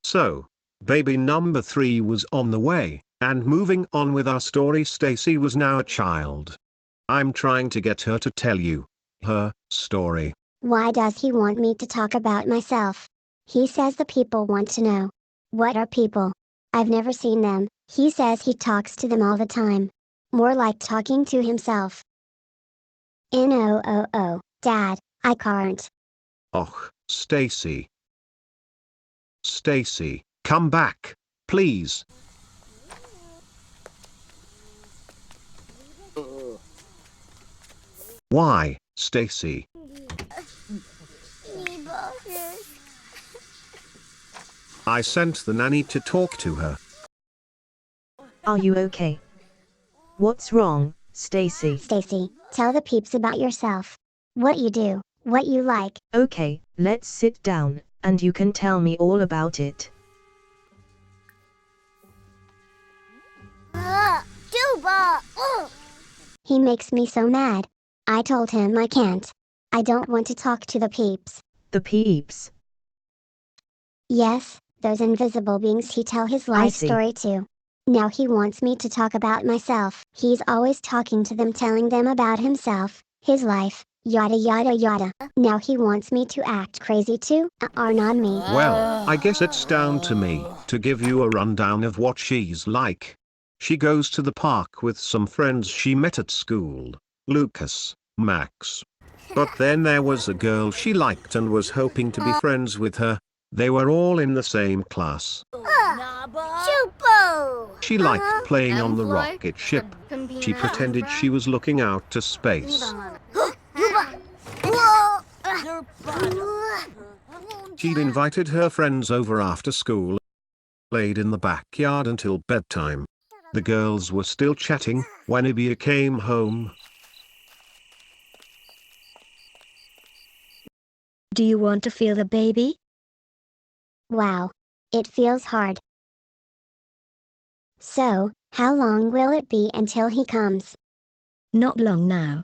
So, baby number 3 was on the way, and moving on with our story, Stacy was now a child. I'm trying to get her to tell you her story. Why does he want me to talk about myself? He says the people want to know. What are people? I've never seen them. He says he talks to them all the time. More like talking to himself. No, Dad, I can't. Och, Stacy. Stacy, come back, please. Why, Stacy? I sent the nanny to talk to her. Are you okay? What's wrong, Stacy? Stacy, tell the peeps about yourself. What you do, what you like. Okay, let's sit down, and you can tell me all about it. He makes me so mad. I told him I can't. I don't want to talk to the peeps. The peeps? Yes, those invisible beings he tell his life story to. Now he wants me to talk about myself. He's always talking to them, telling them about himself, his life, yada yada yada. Now he wants me to act crazy too? Not me. Well, I guess it's down to me to give you a rundown of what she's like. She goes to the park with some friends she met at school, Lucas, Max. But then there was a girl she liked and was hoping to be friends with her. They were all in the same class. She liked playing on the rocket ship. She pretended she was looking out to space. She'd invited her friends over after school, played in the backyard until bedtime. The girls were still chatting when Ibia came home. Do you want to feel the baby? Wow. It feels hard. So, how long will it be until he comes? Not long now.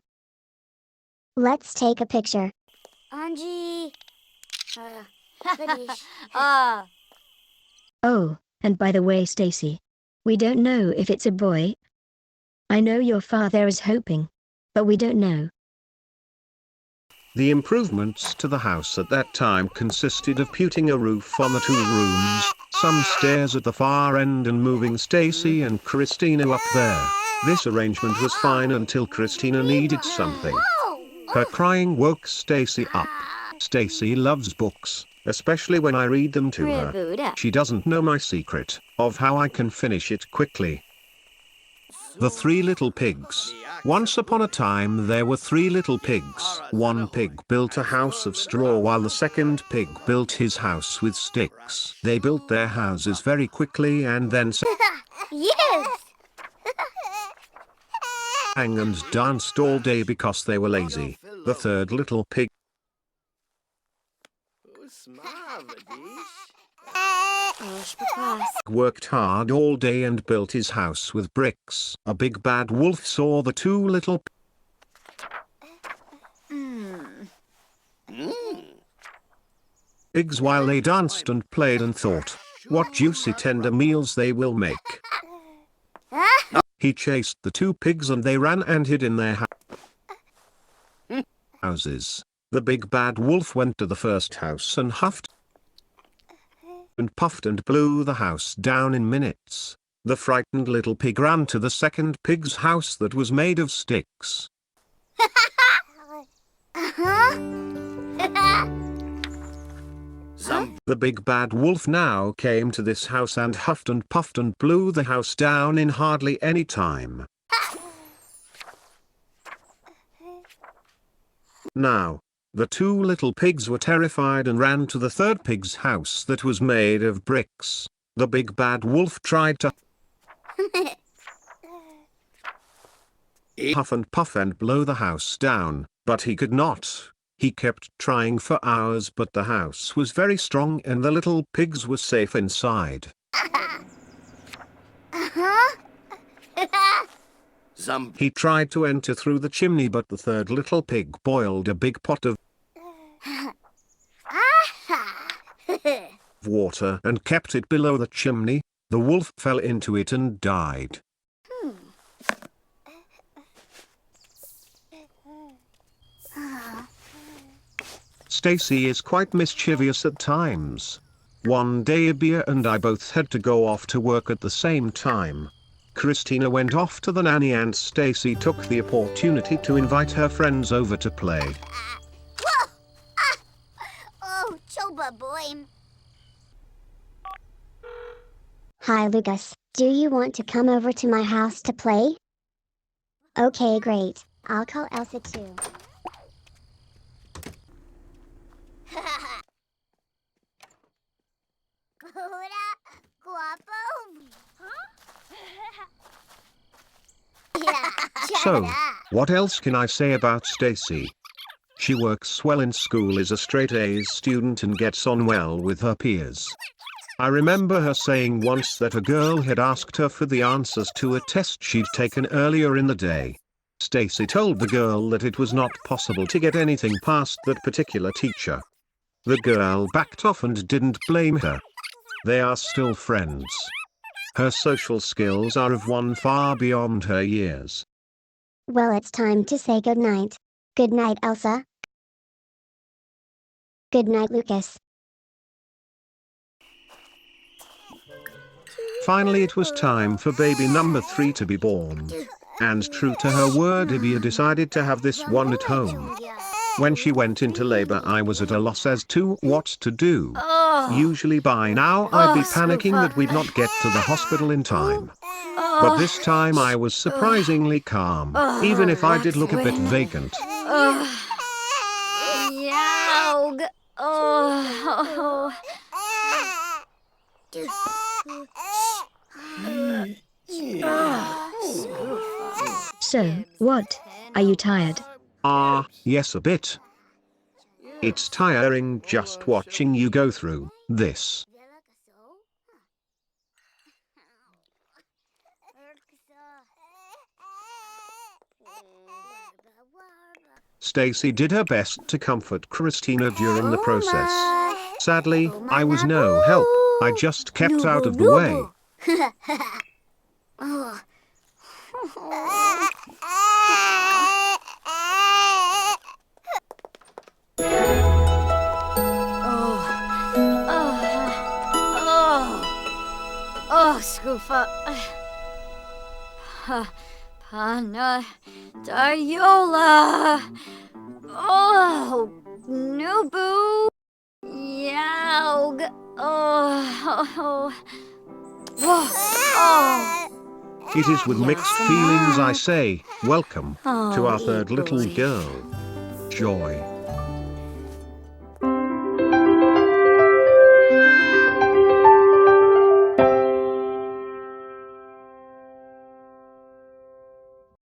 Let's take a picture. Anji. Oh, and by the way, Stacy, we don't know if it's a boy. I know your father is hoping, but we don't know. The improvements to the house at that time consisted of putting a roof on the 2 rooms, some stairs at the far end, and moving Stacy and Christina up there. This arrangement was fine until Christina needed something. Her crying woke Stacy up. Stacy loves books, especially when I read them to her. She doesn't know my secret of how I can finish it quickly. The 3 little pigs. Once upon a time there were 3 little pigs. One pig built a house of straw while the second pig built his house with sticks. They built their houses very quickly and then Yes! sang and danced all day because they were lazy. The third little pig worked hard all day and built his house with bricks. A big bad wolf saw the 2 little pigs while they danced and played and thought, what juicy tender meals they will make. He chased the 2 pigs and they ran and hid in their houses. The big bad wolf went to the first house and huffed and puffed and blew the house down in minutes. The frightened little pig ran to the second pig's house that was made of sticks. The big bad wolf now came to this house and huffed and puffed and blew the house down in hardly any time. Now, the 2 little pigs were terrified and ran to the third pig's house that was made of bricks. The big bad wolf tried to huff and puff and blow the house down, but he could not. He kept trying for hours, but the house was very strong and the little pigs were safe inside. He tried to enter through the chimney, but the third little pig boiled a big pot of water and kept it below the chimney. The wolf fell into it and died. Stacy is quite mischievous at times. One day Abia and I both had to go off to work at the same time. Christina went off to the nanny and Stacy took the opportunity to invite her friends over to play. Whoa! Oh, Choba boy. Hi Lucas, do you want to come over to my house to play? Okay, great. I'll call Elsa too. Hola, guapo. So, what else can I say about Stacy? She works well in school, is a straight A's student and gets on well with her peers. I remember her saying once that a girl had asked her for the answers to a test she'd taken earlier in the day. Stacy told the girl that it was not possible to get anything past that particular teacher. The girl backed off and didn't blame her. They are still friends. Her social skills are of one far beyond her years. Well, it's time to say goodnight. Good night, Elsa. Good night, Lucas. Finally it was time for baby number 3 to be born. And true to her word, Ibia decided to have this one at home. When she went into labor, I was at a loss as to what to do. Usually by now I'd be panicking that we'd not get to the hospital in time. But this time I was surprisingly calm, even if I did look a bit vacant. Yaug. Oh. So, what? Are you tired? Yes, a bit. It's tiring just watching you go through this. Stacy did her best to comfort Christina during the process. Sadly, I was no help. I just kept out of the way. Scoofa. Pana Diola. Oh, Nubu. Yaug. Oh. It is with mixed feelings I say, welcome to our third little girl. Joy.